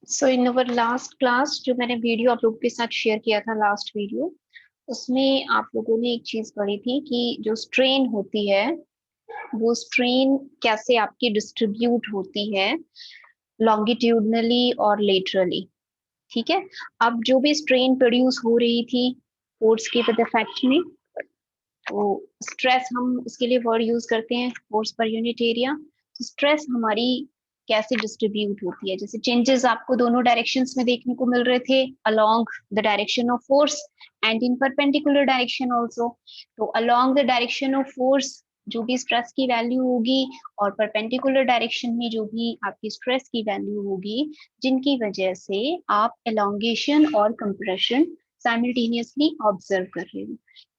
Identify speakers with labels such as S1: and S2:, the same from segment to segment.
S1: So in our last class जो मैंने video आप लोगों के साथ शेयर किया था, लास्ट वीडियो, उसमें आप लोगों ने एक चीज पढ़ी थी कि जो स्ट्रेन होती है वो स्ट्रेन कैसे आपकी डिस्ट्रीब्यूट होती है लॉन्गिट्यूडनली और लेटरली। ठीक है। अब जो भी स्ट्रेन प्रोड्यूस हो रही थी फोर्स के विद इफेक्ट में, तो स्ट्रेस हम उसके लिए वर्ड यूज करते हैं फोर्स पर यूनिट एरिया। तो स्ट्रेस हमारी कैसे डिस्ट्रीब्यूट होती है, जैसे चेंजेस आपको दोनों डायरेक्शंस में देखने को मिल रहे थे, along the direction of force and in perpendicular direction also. तो along the direction of force जो भी स्ट्रेस की वैल्यू होगी, और परपेंडिकुलर डायरेक्शन में जो भी आपकी स्ट्रेस की वैल्यू होगी, जिनकी वजह से आप एलोंगेशन और कंप्रेशन साइमल्टेनियसली ऑब्जर्व कर रहे हो।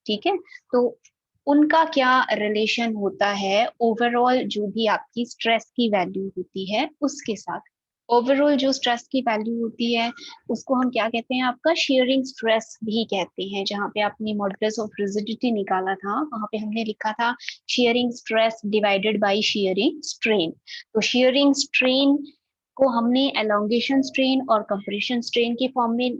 S1: ठीक है। तो उनका क्या रिलेशन होता है ओवरऑल जो भी आपकी स्ट्रेस की वैल्यू होती है उसके साथ। ओवरऑल जो स्ट्रेस की वैल्यू होती है उसको हम क्या कहते हैं, आपका शेयरिंग स्ट्रेस भी कहते हैं। जहां पे आपने मॉडुलस ऑफ रिजिडिटी निकाला था वहां पे हमने लिखा था sharing stress divided by sharing strain. तो शेयरिंग स्ट्रेन को हमने एलोंगेशन स्ट्रेन और कंप्रेशन स्ट्रेन के फॉर्म में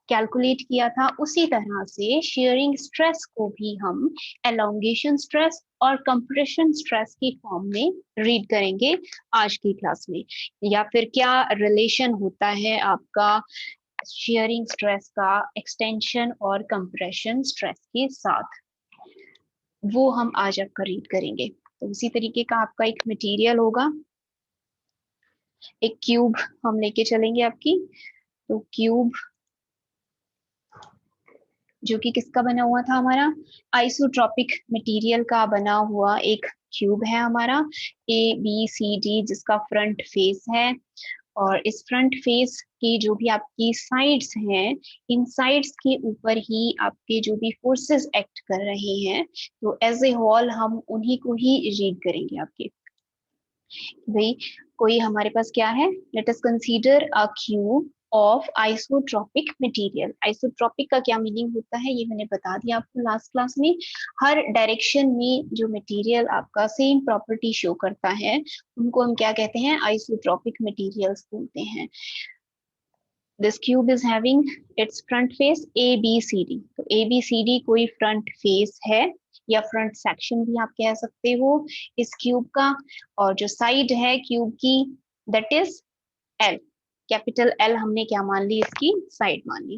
S1: कैलकुलेट किया था, उसी तरह से शेयरिंग स्ट्रेस को भी हम एलोंगेशन स्ट्रेस और कंप्रेशन स्ट्रेस की फॉर्म में रीड करेंगे आज की क्लास में। या फिर क्या रिलेशन होता है आपका शेयरिंग स्ट्रेस का एक्सटेंशन और कंप्रेशन स्ट्रेस के साथ, वो हम आज आपका रीड करेंगे। तो उसी तरीके का आपका एक मटेरियल होगा, एक क्यूब हम लेके चलेंगे आपकी। तो क्यूब जो कि किसका बना हुआ था, हमारा आइसोट्रॉपिक मटेरियल का बना हुआ एक क्यूब है हमारा ए बी सी डी, जिसका फ्रंट फेस है। और इस फ्रंट फेस की जो भी आपकी साइड्स हैं, इन साइड्स के ऊपर ही आपके जो भी फोर्सेस एक्ट कर रहे हैं, तो एज ए होल हम उन्हीं को ही रीड करेंगे आपके। भाई कोई हमारे पास क्या है, let us consider a cube of isotropic material. Isotropic का क्या मीनिंग होता है ये मैंने बता दिया आपको लास्ट क्लास में। हर डायरेक्शन में जो मटेरियल आपका सेम प्रॉपर्टी शो करता है उनको हम क्या कहते हैं, आइसोट्रॉपिक मटेरियल्स बोलते हैं। This cube is having its front face A B C D. तो ए बी सी डी कोई फ्रंट फेस है या फ्रंट सेक्शन भी आप कह सकते हो इस क्यूब का। और जो साइड है क्यूब की, that is L, capital L हमने क्या मान ली, इसकी साइड मान ली।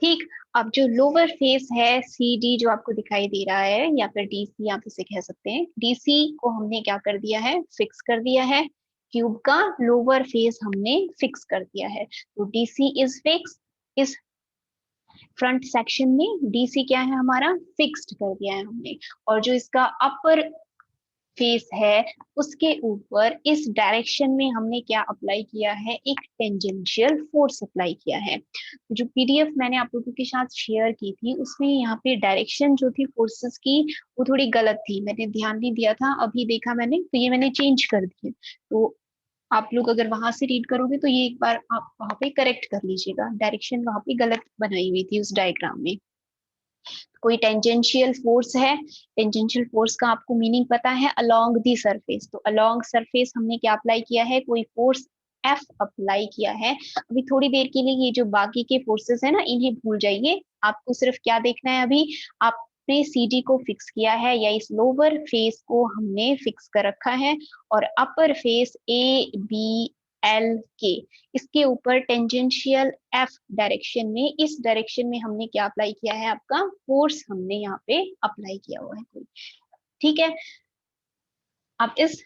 S1: ठीक। अब जो लोअर फेस है सी डी जो आपको दिखाई दे रहा है, या फिर डी सी आप इसे कह सकते हैं, डीसी को हमने क्या कर दिया है, फिक्स कर दिया है। क्यूब का लोअर फेस हमने फिक्स कर दिया है, तो डीसी इज फिक्स। इस फ्रंट सेक्शन में डीसी क्या है हमारा, फिक्स्ड कर दिया है हमने। और जो इसका अपर फेस है उसके ऊपर इस डायरेक्शन में हमने क्या अप्लाई किया है, एक टेंजेंशियल फोर्स अप्लाई किया है। जो पीडीएफ मैंने आप लोगों के साथ शेयर की थी उसमें यहाँ पे डायरेक्शन जो थी फोर्सेस की वो थोड़ी गलत थी, मैंने ध्यान नहीं दिया था, अभी देखा मैंने तो ये मैंने चेंज कर दी है। तो आप लोग अगर वहां से रीड करोगे तो ये एक बार आप वहां पे करेक्ट कर लीजिएगा, डायरेक्शन वहां पे गलत बनाई हुई थी उस डायग्राम में। कोई टेंजेंशियल फोर्स है, टेंजेंशियल फोर्स का आपको मीनिंग पता है, अलोंग दी सरफेस। तो अलोंग सरफेस हमने क्या अप्लाई किया है, कोई फोर्स एफ अप्लाई किया है। अभी थोड़ी देर के लिए ये जो बाकी के फोर्सेस है ना इन्हें भूल जाइए, आपको सिर्फ क्या देखना है, अभी आपने सीडी को फिक्स किया है या इस लोअर फेस को हमने फिक्स कर रखा है, और upper face A B L K, इसके ऊपर टेंजेंशियल एफ डायरेक्शन में, इस डायरेक्शन में हमने क्या अप्लाई किया है, आपका फोर्स हमने यहाँ पे अप्लाई किया हुआ है कोई। ठीक है। अब इस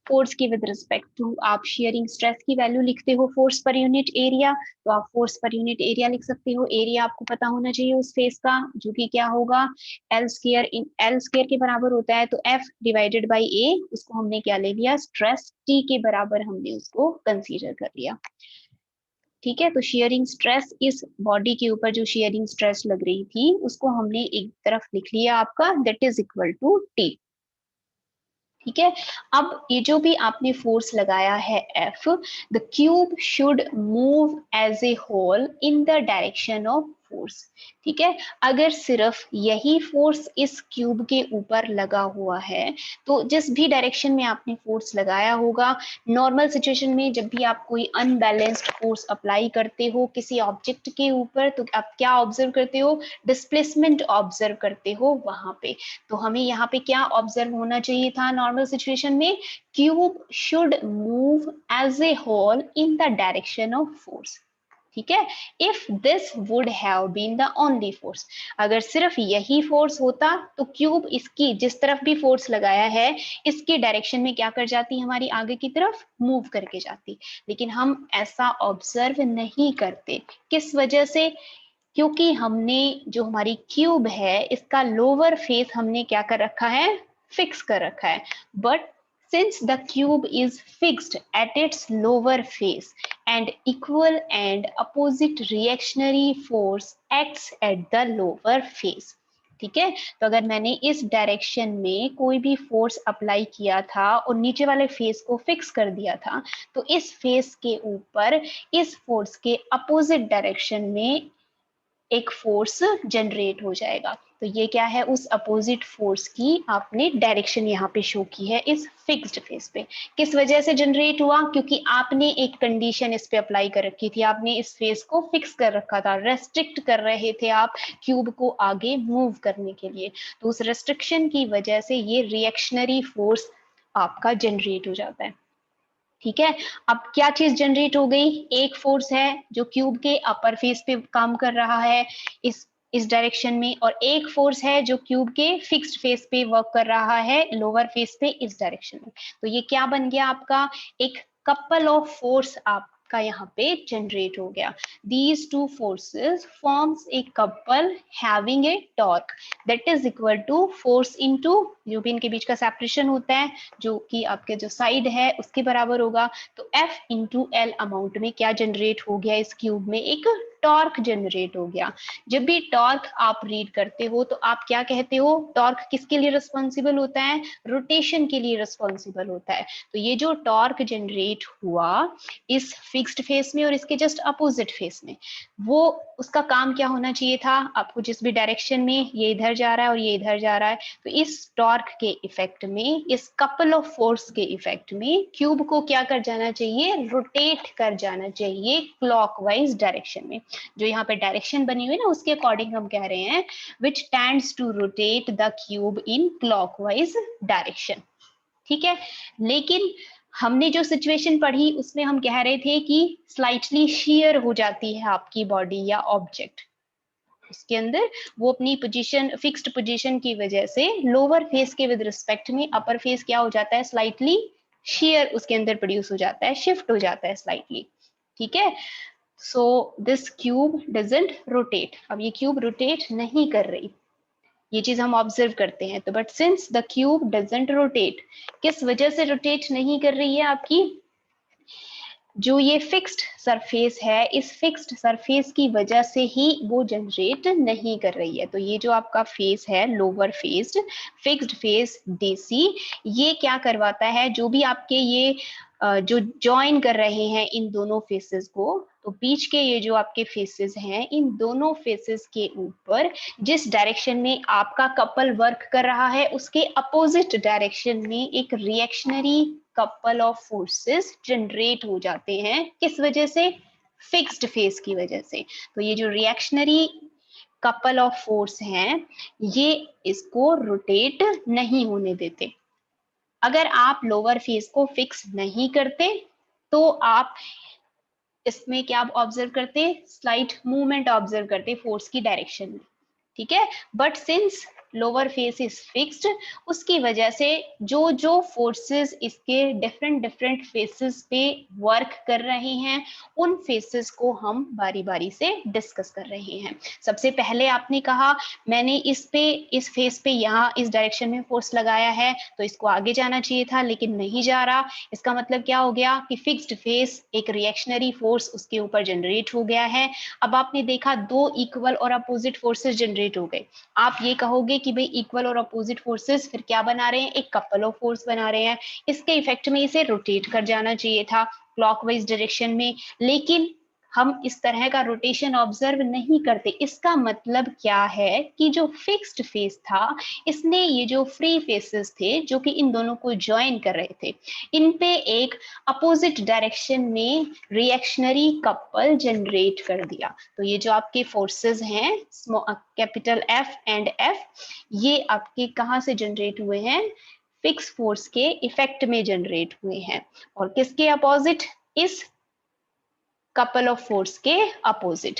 S1: फोर्स की विद रिस्पेक्ट टू आप शेयरिंग स्ट्रेस की वैल्यू लिखते हो फोर्स पर यूनिट एरिया, तो आप फोर्स पर यूनिट एरिया लिख सकते हो। एरिया आपको पता होना चाहिए उस फेस का, जो कि क्या होगा, L square, in L square के बराबर होता है, तो एफ डिवाइडेड बाई ए, उसको हमने क्या ले लिया, स्ट्रेस टी के बराबर हमने उसको कंसीडर कर लिया। ठीक है। तो शेयरिंग स्ट्रेस, इस बॉडी के ऊपर जो शेयरिंग स्ट्रेस लग रही थी उसको हमने एक तरफ लिख लिया आपका, that is equal to T. ठीक है। अब ये जो भी आपने फोर्स लगाया है F, the cube should move as a whole in the direction of force. ठीक है, अगर सिर्फ यही फोर्स इस क्यूब के ऊपर लगा हुआ है तो जिस भी डायरेक्शन में आपने फोर्स लगाया होगा, नॉर्मल सिचुएशन में जब भी आप कोई अनबैलेंस्ड फोर्स अप्लाई करते हो किसी ऑब्जेक्ट के ऊपर तो आप क्या ऑब्जर्व करते हो, डिस्प्लेसमेंट ऑब्जर्व करते हो वहां पे। तो हमें यहाँ पे क्या ऑब्जर्व होना चाहिए था नॉर्मल सिचुएशन में, cube should move as a whole in the direction of force. ठीक है, if this would have been the only force, अगर सिर्फ यही फोर्स होता तो क्यूब इसकी जिस तरफ भी फोर्स लगाया है इसकी डायरेक्शन में क्या कर जाती, हमारी आगे की तरफ मूव करके जाती। लेकिन हम ऐसा ऑब्जर्व नहीं करते, किस वजह से, क्योंकि हमने जो हमारी क्यूब है इसका लोअर फेस हमने क्या कर रखा है, फिक्स कर रखा है। But since the cube is fixed at its lower face and equal and opposite reactionary force acts at the lower face। ठीक है, तो अगर मैंने इस डायरेक्शन में कोई भी फोर्स अप्लाई किया था और नीचे वाले फेस को फिक्स कर दिया था तो इस फेस के ऊपर इस फोर्स के अपोजिट डायरेक्शन में एक फोर्स जनरेट हो जाएगा। तो ये क्या है, उस अपोजिट फोर्स की आपने डायरेक्शन यहाँ पे शो की है इस फिक्स्ड फेस पे। किस वजह से जनरेट हुआ, क्योंकि आपने एक कंडीशन इस पे अप्लाई कर रखी थी, आपने इस फेस को फिक्स कर रखा था, रेस्ट्रिक्ट कर रहे थे आप क्यूब को आगे मूव करने के लिए। तो उस रेस्ट्रिक्शन की वजह से ये रिएक्शनरी फोर्स आपका जनरेट हो जाता है। ठीक है, अब क्या चीज जनरेट हो गई, एक फोर्स है जो क्यूब के अपर फेस पे काम कर रहा है इस डायरेक्शन में, और एक फोर्स है जो क्यूब के फिक्स्ड फेस पे वर्क कर रहा है लोअर फेस पे इस डायरेक्शन में। तो ये क्या बन गया आपका, एक कपल ऑफ फोर्स आपका यहाँ पे जनरेट हो गया। These two forces forms a couple having a torque that is equal to force into, जो भी इनके बीच का सेपरेशन होता है जो कि आपके जो साइड है उसके बराबर होगा। तो F इंटू एल अमाउंट में क्या जनरेट हो गया, इस क्यूब में एक टॉर्क जनरेट हो गया। जब भी टॉर्क आप रीड करते हो तो आप क्या कहते हो, टॉर्क किसके लिए रिस्पॉन्सिबल होता है, रोटेशन के लिए रिस्पॉन्सिबल होता है। तो ये जो टॉर्क जनरेट हुआ इस फिक्स्ड फेस में और इसके जस्ट अपोजिट फेस में, वो उसका काम क्या होना चाहिए था, आपको जिस भी डायरेक्शन में ये इधर जा रहा है और ये इधर जा रहा है तो इस टॉर्क के इफेक्ट में, इस कपल ऑफ फोर्स के इफेक्ट में क्यूब को क्या कर जाना चाहिए, रोटेट कर जाना चाहिए क्लॉकवाइज डायरेक्शन में। जो यहाँ पे डायरेक्शन बनी हुई है ना उसके अकॉर्डिंग हम कह रहे हैं which tends to rotate the cube in clockwise direction. ठीक है, लेकिन हमने जो सिचुएशन पढ़ी उसमें हम कह रहे थे कि स्लाइटली शेयर हो जाती है आपकी बॉडी या ऑब्जेक्ट, इसके अंदर वो अपनी पोजीशन फिक्स्ड पोजीशन की वजह से लोअर फेस के विद रिस्पेक्ट में अपर फेस क्या हो जाता है, स्लाइटली शेयर उसके अंदर प्रोड्यूस हो जाता है, शिफ्ट हो जाता है स्लाइटली। ठीक है, so this cube doesn't rotate, अब ये क्यूब रोटेट नहीं कर रही, ये चीज हम ऑब्जर्व करते हैं। तो but since the cube doesn't rotate, किस वजह से रोटेट नहीं कर रही है आपकी, जो ये फिक्स्ड सरफेस है इस फिक्स्ड सरफेस की वजह से ही वो जनरेट नहीं कर रही है। तो ये जो आपका फेस है lower faced fixed face DC, ये क्या करवाता है, जो भी आपके ये जो ज्वाइन कर रहे हैं इन दोनों फेसेस को, तो बीच के ये जो आपके फेसेस हैं इन दोनों फेसेस के ऊपर जिस डायरेक्शन में आपका कपल वर्क कर रहा है उसके अपोजिट डायरेक्शन में एक reactionary couple of forces generate हो जाते हैं, किस वजह से, फिक्स्ड फेस की वजह से। तो ये जो रिएक्शनरी कपल ऑफ फोर्स हैं ये इसको रोटेट नहीं होने देते। अगर आप लोअर फेस को फिक्स नहीं करते तो आप इसमें क्या ऑब्जर्व करते, स्लाइट मूवमेंट ऑब्जर्व करते फोर्स की डायरेक्शन में। ठीक है, but since lower face is fixed उसकी वजह से जो जो फोर्सेस इसके डिफरेंट डिफरेंट फेसेस पे वर्क कर रहे हैं उन फेसेस को हम बारी बारी से डिस्कस कर रहे हैं। सबसे पहले आपने कहा मैंने इस फेस पे यहाँ इस डायरेक्शन में फोर्स लगाया है तो इसको आगे जाना चाहिए था लेकिन नहीं जा रहा, इसका मतलब क्या हो गया कि फिक्स्ड फेस एक रिएक्शनरी फोर्स उसके ऊपर जनरेट हो गया है। अब आपने देखा दो इक्वल और अपोजिट फोर्सेस जनरेट हो गए, आप ये कहोगे कि भाई इक्वल और अपोजिट फोर्सेस फिर क्या बना रहे हैं, एक कपल ऑफ फोर्स बना रहे हैं, इसके इफेक्ट में इसे रोटेट कर जाना चाहिए था क्लॉकवाइज डायरेक्शन में। लेकिन हम इस तरह का रोटेशन ऑब्जर्व नहीं करते। इसका मतलब क्या है कि जो फिक्स्ड फेस था, इसने ये जो फ्री फेसेस थे जो कि इन दोनों को ज्वाइन कर रहे थे, इन पे एक अपोजिट डायरेक्शन में रिएक्शनरी कपल जनरेट कर दिया। तो ये जो आपके फोर्सेस हैं कैपिटल एफ एंड एफ, ये आपके कहाँ से जनरेट हुए हैं? फिक्स फोर्स के इफेक्ट में जनरेट हुए हैं। और किसके अपोजिट? इस कपल ऑफ फोर्स के अपोजिट।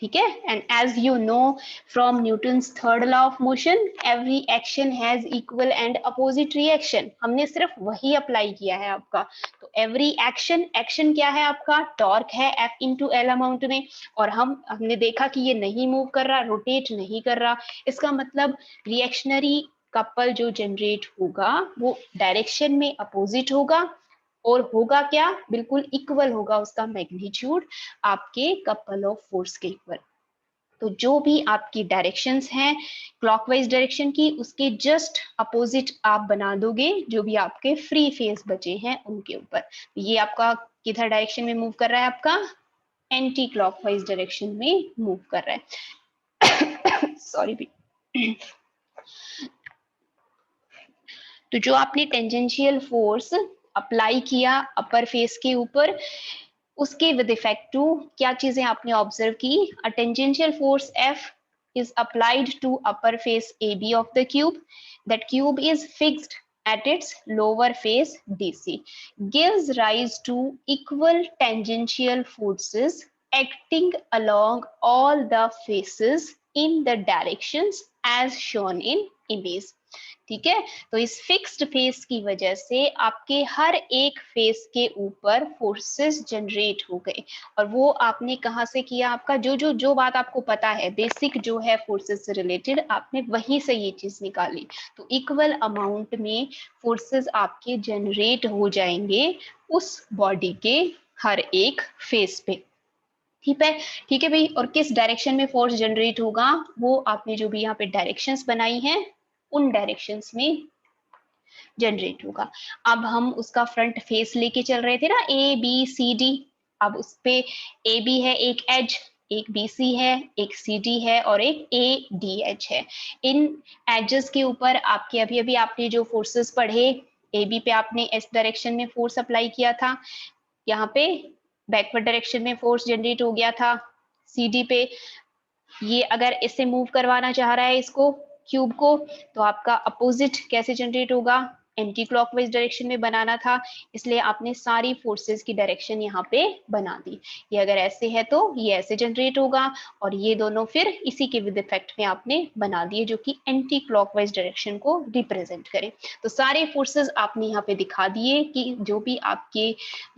S1: ठीक है। And as you know from Newton's third law of motion, every action has equal and opposite reaction. हमने सिर्फ वही अप्लाई किया है आपका। तो एवरी एक्शन, एक्शन क्या है आपका? टॉर्क है एफ इंटू एल अमाउंट में। और हमने देखा कि ये नहीं मूव कर रहा, रोटेट नहीं कर रहा। इसका मतलब रिएक्शनरी कपल जो जनरेट होगा वो डायरेक्शन में अपोजिट होगा, और होगा क्या? बिल्कुल इक्वल होगा उसका मैग्नीट्यूड आपके कपल ऑफ फोर्स के इक्वल। तो जो भी आपकी डायरेक्शंस हैं क्लॉकवाइज डायरेक्शन की, उसके जस्ट अपोजिट आप बना दोगे जो भी आपके फ्री फेस बचे हैं उनके ऊपर। ये आपका किधर डायरेक्शन में मूव कर रहा है? आपका एंटी क्लॉकवाइज डायरेक्शन में मूव कर रहा है। सॉरी भी। तो जो आपने टेंजेंशियल फोर्स अप्लाई किया अपर फेस के ऊपर, उसके विद इफेक्ट टू क्या चीजें आपने ऑब्जर्व की? A tangential force F is applied to upper face AB of the cube. That cube is fixed at its lower face DC, gives rise to equal tangential forces acting along all the faces in the directions as shown in image. ठीक है। तो इस fixed face की वजह से आपके हर एक face के ऊपर फोर्सेस जनरेट हो गए। और वो आपने कहाँ से किया? आपका जो बात आपको पता है, बेसिक जो है फोर्सेस से रिलेटेड, आपने वहीं से ये चीज निकाली। तो इक्वल अमाउंट में फोर्सेस आपके जनरेट हो जाएंगे उस बॉडी के हर एक फेस पे। ठीक है भाई। और किस डायरेक्शन में फोर्स जनरेट होगा? वो आपने जो भी यहाँ पे डायरेक्शंस बनाई हैं उन डायरेक्शंस में जनरेट होगा। अब हम उसका फ्रंट फेस लेके चल रहे थे ना, ए बी सी डी। अब उस पे ए बी है एक एज, एक बी सी है, एक सी डी है और एक ए डी एच है। इन एजेस के ऊपर आपके अभी अभी आपने जो फोर्सेस पढ़े, ए बी पे आपने एस डायरेक्शन में फोर्स अप्लाई किया था, यहाँ पे बैकवर्ड डायरेक्शन में फोर्स जनरेट हो गया था। सी डी पे ये अगर इससे मूव करवाना चाह रहा है इसको, क्यूब को, तो आपका अपोजिट कैसे जनरेट होगा? एंटी क्लॉकवाइज डायरेक्शन में बनाना था, इसलिए आपने सारी फोर्सेस की डायरेक्शन यहाँ पे बना दी। ये अगर ऐसे है तो ये ऐसे जनरेट होगा, और ये दोनों फिर इसी के विद इफेक्ट में आपने बना दिए जो कि एंटी क्लॉकवाइज डायरेक्शन को रिप्रेजेंट करे। तो सारे फोर्सेस आपने यहाँ पे दिखा दिए कि जो भी आपके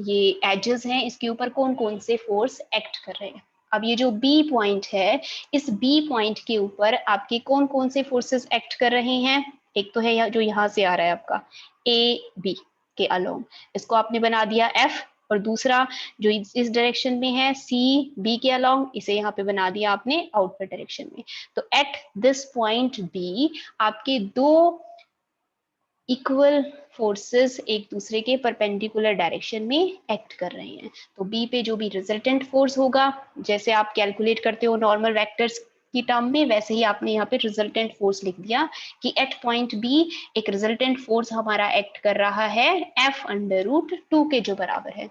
S1: ये एजेस हैं इसके ऊपर कौन कौन से फोर्स एक्ट कर रहे हैं। अब ये जो बी पॉइंट है, इस बी पॉइंट के ऊपर आपके कौन कौन से फोर्सेस एक्ट कर रहे हैं? एक तो है जो यहाँ से आ रहा है आपका ए बी के अलोंग, इसको आपने बना दिया एफ। और दूसरा जो इस डायरेक्शन में है सी बी के अलोंग, इसे यहाँ पे बना दिया आपने आउटवर्ड डायरेक्शन में। तो एट दिस पॉइंट बी आपके दो इक्वल फोर्सेस एक दूसरे के परपेंडिकुलर डायरेक्शन में एक्ट कर रहे हैं। तो बी पे जो भी रिजल्टेंट फोर्स होगा, जैसे आप कैलकुलेट करते हो नॉर्मल वेक्टर्स की टर्म में, वैसे ही आपने यहाँ पे रिजल्टेंट फोर्स लिख दिया कि एट पॉइंट बी एक रिजल्टेंट फोर्स हमारा एक्ट कर रहा है F√2 के जो बराबर है।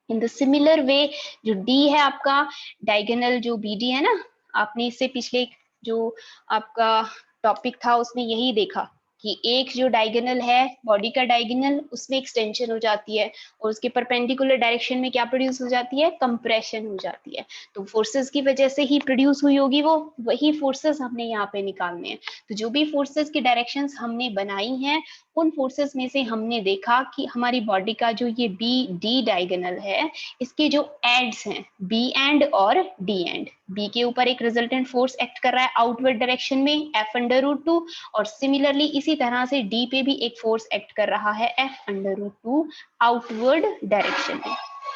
S1: इन द सिमिलर वे जो डी है आपका डायगोनल, जो बी डी है ना, आपने इससे पिछले जो आपका टॉपिक था उसमें यही देखा कि एक जो डायगोनल है बॉडी का डायगोनल, उसमें एक्सटेंशन हो जाती है और उसके परपेंडिकुलर डायरेक्शन में क्या प्रोड्यूस हो जाती है? कंप्रेशन हो जाती है। तो फोर्सेस की वजह से ही प्रोड्यूस हुई होगी वो, वही फोर्सेस हमने यहाँ पे निकालने हैं। तो जो भी फोर्सेस की डायरेक्शंस हमने बनाई हैं उन फोर्सेस में से हमने देखा कि हमारी बॉडी का जो ये बी डी डायगोनल है, इसके जो एंड्स हैं बी एंड और डी एंड, बी के ऊपर एक रिजल्टेंट फोर्स एक्ट कर रहा है आउटवर्ड डायरेक्शन में F√2, और सिमिलरली इसी तरह से डी पे भी एक फोर्स एक्ट कर रहा है F√2 आउटवर्ड डायरेक्शन में।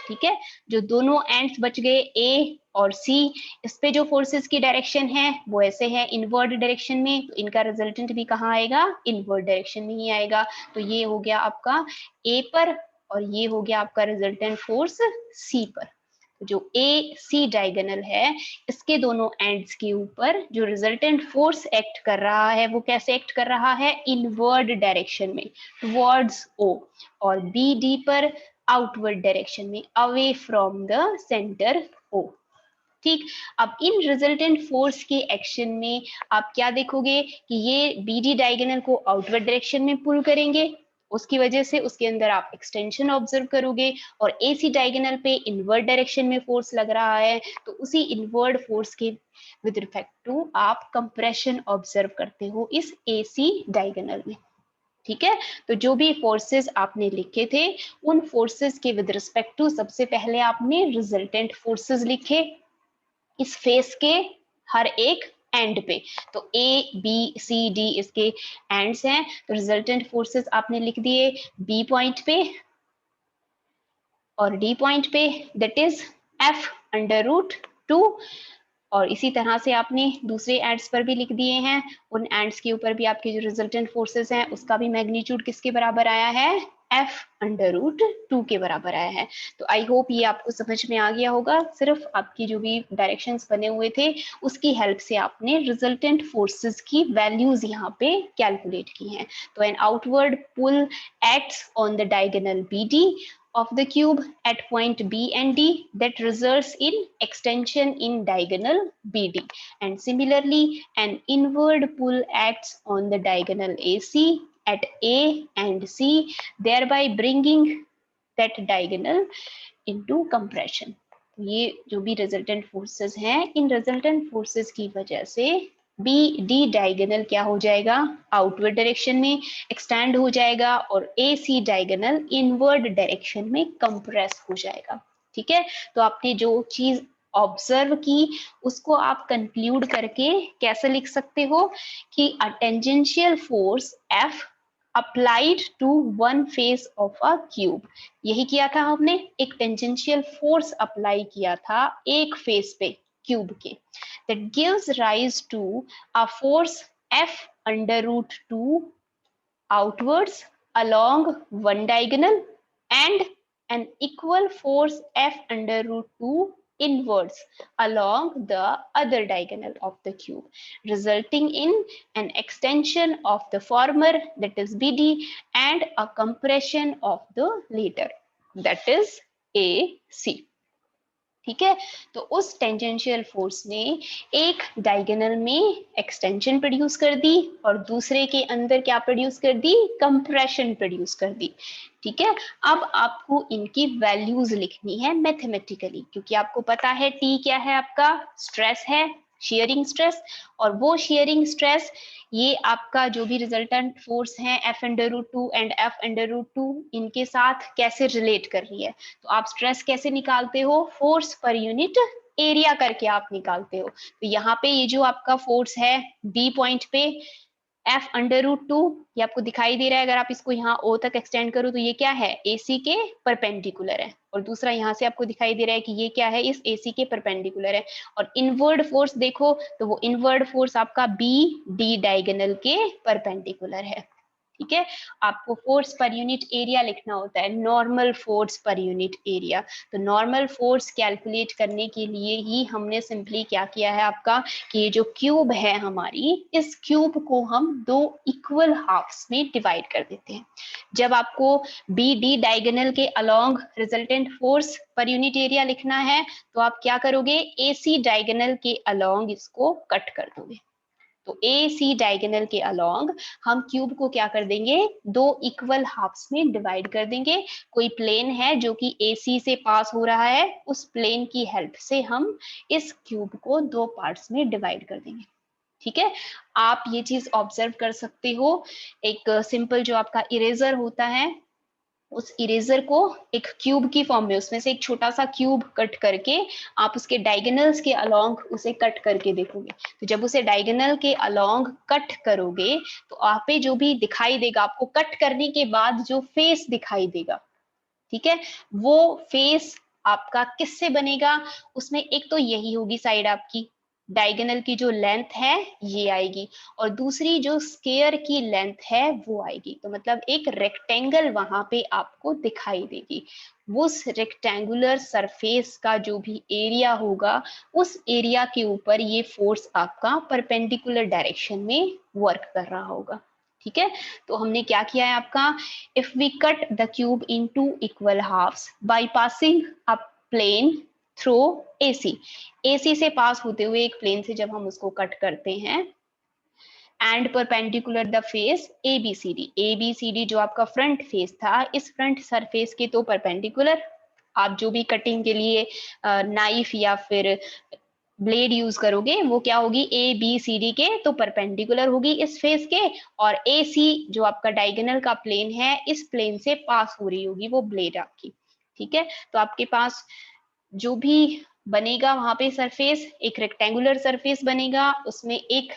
S1: ठीक है। जो दोनों एंड्स बच गए ए और सी, इस पे जो फोर्सेस की डायरेक्शन है वो ऐसे है इनवर्ड डायरेक्शन में, तो इनका रिजल्टेंट भी कहाँ आएगा? इनवर्ड डायरेक्शन में ही आएगा। तो ये हो गया आपका ए पर और ये हो गया आपका रिजल्टेंट फोर्स सी पर। जो ए सी डायगोनल है, इसके दोनों एंड्स के ऊपर जो रिजल्टेंट फोर्स एक्ट कर रहा है वो कैसे एक्ट कर रहा है, इनवर्ड डायरेक्शन में टुवर्ड्स ओ, और बी डी पर आउटवर्ड डायरेक्शन में away from the centre O. ठीक, अब इन रिजल्टेंट फोर्स के एक्शन में आप क्या देखोगे कि ये बी डी डायगोनल को आउटवर्ड डायरेक्शन में पुल करेंगे, उसकी वजह से उसके अंदर आप एक्सटेंशन ऑब्जर्व करोगे, और एसी डायगोनल पे इनवर्ड डायरेक्शन में फोर्स लग रहा है, तो उसी इनवर्ड फोर्स के विद रिस्पेक्ट टू आप कंप्रेशन ऑब्जर्व करते हो इस एसी डायगोनल में। ठीक है, तो जो भी फोर्सेस आपने लिखे थे उन फोर्सेस के विद रिस्पेक्ट टू सबसे पहले आपने रिजल्टेंट फोर्सेस लिखे इस फेस के हर एक एंड पे, तो ए बी सी डी इसके एंड्स हैं, तो रिजल्टेंट फोर्सेस आपने लिख दिए बी पॉइंट पे और डी पॉइंट पे, that is F under root 2, और इसी तरह से आपने दूसरे एंड्स पर भी लिख दिए हैं, उन एंड्स के ऊपर भी आपके जो रिजल्टेंट फोर्सेस हैं उसका भी मैग्नीट्यूड किसके बराबर आया है, एफ अंडर रूट 2 के बराबर आया है। तो आई होप ये आपको समझ में आ गया होगा, सिर्फ आपकी जो भी डायरेक्शंस बने हुए थे उसकी हेल्प से आपने रिजल्टेंट फोर्सेस की वैल्यूज यहाँ पे कैलकुलेट की हैं। तो an outward pull acts on the diagonal BD of the cube at point B and D that results in extension in diagonal BD, and similarly an inward pull acts on the diagonal AC at A and C, thereby bringing that diagonal into compression। ये जो भी resultant forces हैं, इन resultant forces की वजह से B D diagonal क्या हो जाएगा, आउटवर्ड डायरेक्शन में एक्सटेंड हो जाएगा, और ए सी डायगोनल इनवर्ड डायरेक्शन में कंप्रेस हो जाएगा। ठीक है, तो आपने जो चीज ऑब्जर्व की उसको आप कंक्लूड करके कैसे लिख सकते हो कि a tangential force F applied to one face of a cube, यही किया था हमने, एक टेंजेंशियल फोर्स अप्लाई किया था एक फेस पे क्यूब के, that gives rise to a force F under root 2 outwards along one diagonal and an equal force F under root 2 inwards along the other diagonal of the cube, resulting in an extension of the former, that is BD, and a compression of the later, that is AC। ठीक है, तो उस tangential force ने एक diagonal में extension produce कर दी और दूसरे के अंदर क्या प्रोड्यूस कर दी, कंप्रेशन प्रोड्यूस कर दी। ठीक है, अब आपको इनकी वैल्यूज लिखनी है मैथमेटिकली, क्योंकि आपको पता है टी क्या है, आपका स्ट्रेस है, शेयरिंग स्ट्रेस, और वो शेयरिंग स्ट्रेस ये आपका जो भी रिजल्टेंट फोर्स है F under root 2 and F under root 2 इनके साथ कैसे रिलेट कर रही है। तो आप स्ट्रेस कैसे निकालते हो, फोर्स पर यूनिट एरिया करके आप निकालते हो। तो यहाँ पे ये जो आपका फोर्स है बी पॉइंट पे एफ अंडर रूट 2, ये आपको दिखाई दे रहा है, अगर आप इसको यहाँ ओ तक एक्सटेंड करो तो ये क्या है, एसी के परपेंडिकुलर है, और दूसरा यहाँ से आपको दिखाई दे रहा है कि ये क्या है, इस एसी के परपेंडिकुलर है। और इनवर्ड फोर्स देखो तो वो इनवर्ड फोर्स आपका बी डी डायगोनल के परपेंडिकुलर है। ठीक है, आपको फोर्स पर यूनिट एरिया लिखना होता है, normal force per unit area. तो नॉर्मल फोर्स कैलकुलेट करने के लिए ही हमने सिंपली क्या किया है आपका, कि ये जो क्यूब है हमारी, इस क्यूब को हम दो इक्वल हाफ्स में डिवाइड कर देते हैं। जब आपको बी डी डायगोनल के along resultant force per unit area लिखना है तो आप क्या करोगे, ए सी डायगोनल के अलोंग इसको कट कर दोगे। तो ए सी डायगोनल के अलोंग हम क्यूब को क्या कर देंगे, दो इक्वल हाफ्स में डिवाइड कर देंगे। कोई प्लेन है जो कि ए सी से पास हो रहा है, उस प्लेन की हेल्प से हम इस क्यूब को दो पार्ट्स में डिवाइड कर देंगे। ठीक है, आप ये चीज ऑब्जर्व कर सकते हो, एक सिंपल जो आपका इरेजर होता है, उस इरेजर को एक क्यूब की फॉर्म में, उसमें से एक छोटा सा क्यूब कट करके आप उसके डायगोनल्स के अलोंग उसे कट करके देखोगे। तो जब उसे डायगोनल के अलोंग कट करोगे तो आप पे जो भी दिखाई देगा, आपको कट करने के बाद जो फेस दिखाई देगा, ठीक है, वो फेस आपका किससे बनेगा, उसमें एक तो यही होगी साइड आपकी, डायगोनल की जो लेंथ है ये आएगी, और दूसरी जो स्क्वायर की लेंथ है वो आएगी। तो मतलब एक रेक्टेंगल वहां पे आपको दिखाई देगी। उस रेक्टेंगुलर सरफेस का जो भी एरिया होगा, उस एरिया के ऊपर ये फोर्स आपका परपेंडिकुलर डायरेक्शन में वर्क कर रहा होगा। ठीक है, तो हमने क्या किया है आपका, if we cut the cube into equal halves by passing a plane through AC से पास होते हुए एक प्लेन से जब हम उसको कट करते हैं, and perpendicular the face ABCD जो आपका फ्रंट फेस था, इस फ्रंट सरफेस के तो परपेंडिकुलर, आप जो भी कटिंग के लिए नाइफ या फिर ब्लेड यूज करोगे वो क्या होगी, ABCD के तो परपेंडिकुलर होगी इस फेस के, और AC जो आपका डायगोनल का प्लेन है, इस प्लेन से पास हो रही होगी वो ब्लेड आपकी। ठीक है, तो आपके पास जो भी बनेगा वहां पे सरफेस, एक रेक्टेंगुलर सरफेस बनेगा, उसमें एक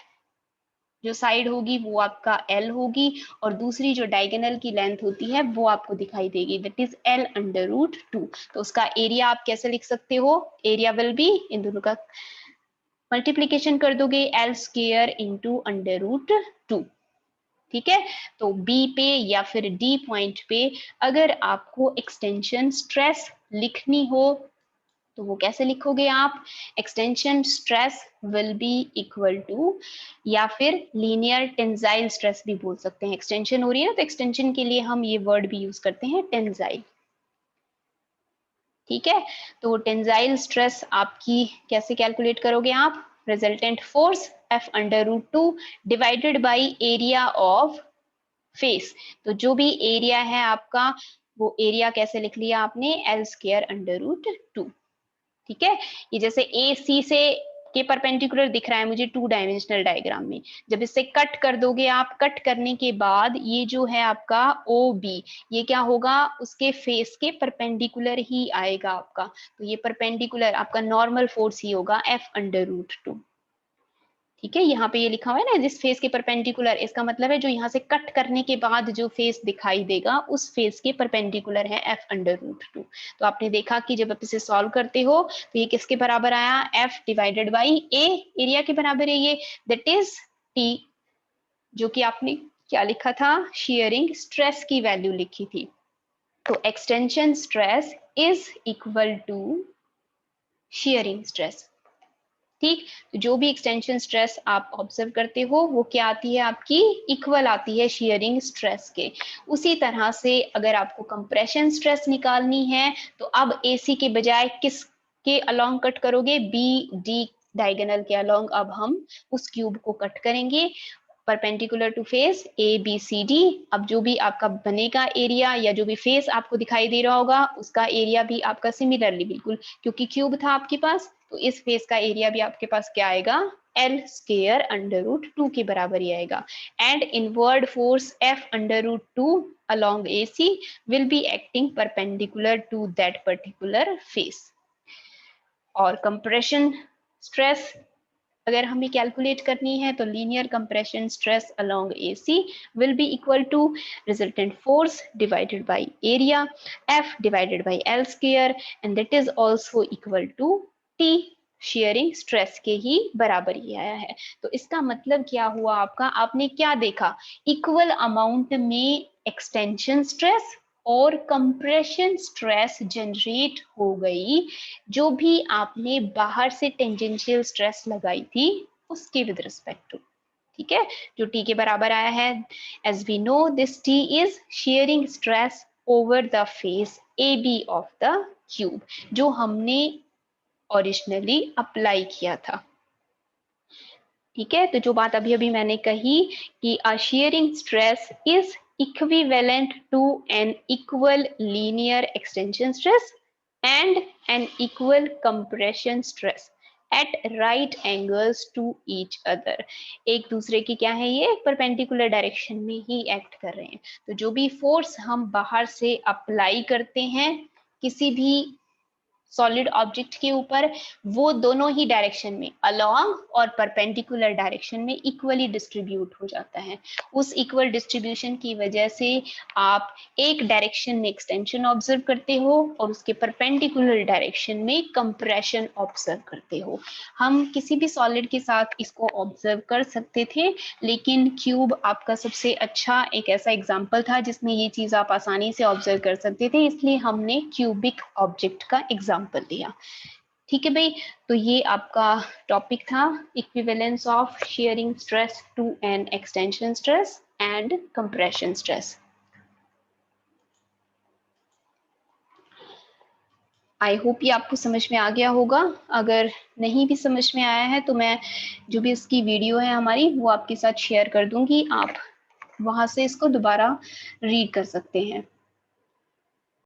S1: जो साइड होगी वो आपका L होगी, और दूसरी जो डायगोनल की लेंथ होती है वो आपको दिखाई देगी, दैट इज L/√2। तो उसका एरिया आप कैसे लिख सकते हो, एरिया विल बी, इन दोनों का मल्टीप्लीकेशन कर दोगे, L² इंटू √2। ठीक है, तो B पे या फिर D पॉइंट पे अगर आपको एक्सटेंशन स्ट्रेस लिखनी हो तो वो कैसे लिखोगे आप, extension stress will be equal to, या फिर लीनियर टेंजाइल स्ट्रेस भी बोल सकते हैं। एक्सटेंशन हो रही है ना, तो एक्सटेंशन के लिए हम ये वर्ड भी यूज करते हैं टेंजाइल। ठीक है, तो टेंजाइल स्ट्रेस आपकी कैसे कैलकुलेट करोगे आप, resultant force F/√2 divided by area of face. तो जो भी एरिया है आपका, वो एरिया कैसे लिख लिया आपने, L² √2। ठीक है, ये जैसे AC से के परपेंडिकुलर दिख रहा है मुझे 2 डायमेंशनल डायग्राम में, जब इससे कट कर दोगे आप, कट करने के बाद ये जो है आपका OB, ये क्या होगा, उसके फेस के परपेंडिकुलर ही आएगा आपका, तो ये परपेंडिकुलर आपका नॉर्मल फोर्स ही होगा F/√2। ठीक है, यहाँ पे ये लिखा हुआ है ना, जिस फेस के परपेंडिकुलर, इसका मतलब है जो यहाँ से कट करने के बाद जो फेस दिखाई देगा उस फेस के परपेंडिकुलर है F/√2। तो आपने देखा कि जब आप इसे सॉल्व करते हो तो ये किसके बराबर आया, F divided by A, area के बराबर है ये, दैट इज T, जो कि आपने क्या लिखा था, शियरिंग स्ट्रेस की वैल्यू लिखी थी। तो extension stress is equal to shearing stress. ठीक, तो जो भी एक्सटेंशन स्ट्रेस आप ऑब्जर्व करते हो वो क्या आती है आपकी, इक्वल आती है शियरिंग स्ट्रेस के। उसी तरह से अगर आपको कंप्रेशन स्ट्रेस निकालनी है तो अब AC के बजाय किसके अलोंग कट करोगे, BD डायगोनल के अलोंग अब हम उस क्यूब को कट करेंगे परपेंडिकुलर टू फेस ABCD। अब जो भी आपका बनेगा एरिया या जो भी फेस आपको दिखाई दे रहा होगा उसका एरिया भी आपका सिमिलरली, बिल्कुल क्योंकि क्यूब था आपके पास, तो इस फेस का एरिया भी आपके पास क्या आएगा, L² √2 के बराबर ही आएगा। And inward force F/√2 along AC will be acting perpendicular to that particular face। और कंप्रेशन स्ट्रेस अगर हमें कैलकुलेट करनी है तो linear compression stress along AC will be equal to resultant force divided by area F divided by L² and that is also equal to T, shearing stress के ही बराबर ही आया है। तो इसका मतलब क्या हुआ आपका, आपने क्या देखा, इक्वल अमाउंट में एक्सटेंशन स्ट्रेस और कंप्रेशन स्ट्रेस जनरेट हो गई, जो भी आपने बाहर से टेंजेंशियल स्ट्रेस लगाई थी उसके विद रिस्पेक्ट टू। ठीक है, जो T के बराबर आया है, as we know this T is shearing stress over the face AB of the cube, जो हमने ओरिजिनली अप्लाई किया था। ठीक है, तो जो बात अभी अभी मैंने कही कि a shearing stress is equivalent to an equal linear extension stress and an equal compression stress at right angles to each other। एक दूसरे की क्या है, ये परपेंडिकुलर डायरेक्शन में ही एक्ट कर रहे हैं। तो जो भी फोर्स हम बाहर से अप्लाई करते हैं किसी भी सॉलिड ऑब्जेक्ट के ऊपर वो दोनों ही डायरेक्शन में अलोंग और परपेंडिकुलर डायरेक्शन में इक्वली डिस्ट्रीब्यूट हो जाता है। उस इक्वल डिस्ट्रीब्यूशन की वजह से आप एक डायरेक्शन में एक्सटेंशन ऑब्जर्व करते हो और उसके परपेंडिकुलर डायरेक्शन में कंप्रेशन ऑब्जर्व करते हो। हम किसी भी सॉलिड के साथ इसको ऑब्जर्व कर सकते थे, लेकिन क्यूब आपका सबसे अच्छा एक ऐसा एग्जाम्पल था जिसमें ये चीज आप आसानी से ऑब्जर्व कर सकते थे, इसलिए हमने क्यूबिक ऑब्जेक्ट का एग्जाम्पल लिया। ठीक है भाई, तो ये आपका टॉपिक था equivalence of shearing stress to an extension stress and compression stress. I hope ये आपको समझ में आ गया होगा। अगर नहीं भी समझ में आया है तो मैं जो भी इसकी वीडियो है हमारी वो आपके साथ शेयर कर दूंगी, आप वहां से इसको दोबारा रीड कर सकते हैं।